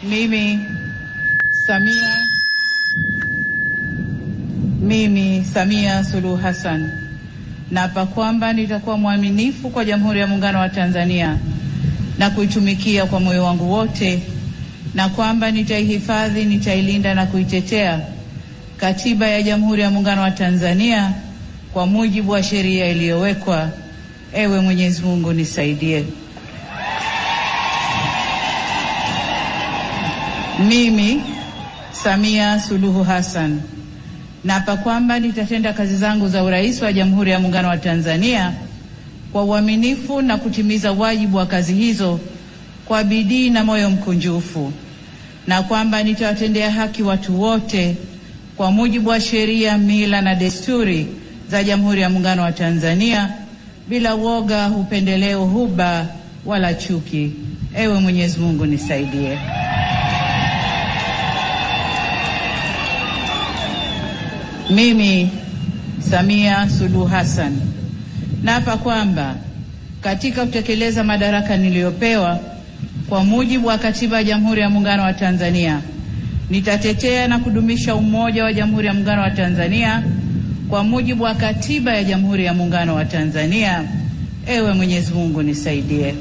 Mimi Samia Suluhu Hassan naapa kwamba nitakuwa mwaminifu kwa Jamhuri ya Muungano wa Tanzania na kuitumikia kwa moyo wangu wote, na kwamba nitaihifadhi, nitailinda na kuitetea Katiba ya Jamhuri ya Muungano wa Tanzania kwa mujibu wa sheria iliyowekwa. Ewe Mwenyezi Mungu nisaidie. Mimi Samia Suluhu Hassan naapa kwamba nitatenda kazi zangu za urais wa Jamhuri ya Muungano wa Tanzania kwa uaminifu na kutimiza wajibu wa kazi hizo kwa bidii na moyo mkunjufu, na kwamba nitawatendea haki watu wote kwa mujibu wa sheria, mila na desturi za Jamhuri ya Muungano wa Tanzania bila woga, upendeleo, huba wala chuki. Ewe Mwenyezi Mungu nisaidie. Mimi Samia Suluhu Hassan naapa kwamba katika kutekeleza madaraka niliyopewa kwa mujibu wa Katiba ya Jamhuri ya Muungano wa Tanzania, nitatetea na kudumisha umoja wa Jamhuri ya Muungano wa Tanzania kwa mujibu wa Katiba ya Jamhuri ya Muungano wa Tanzania. Ewe Mwenyezi Mungu nisaidie.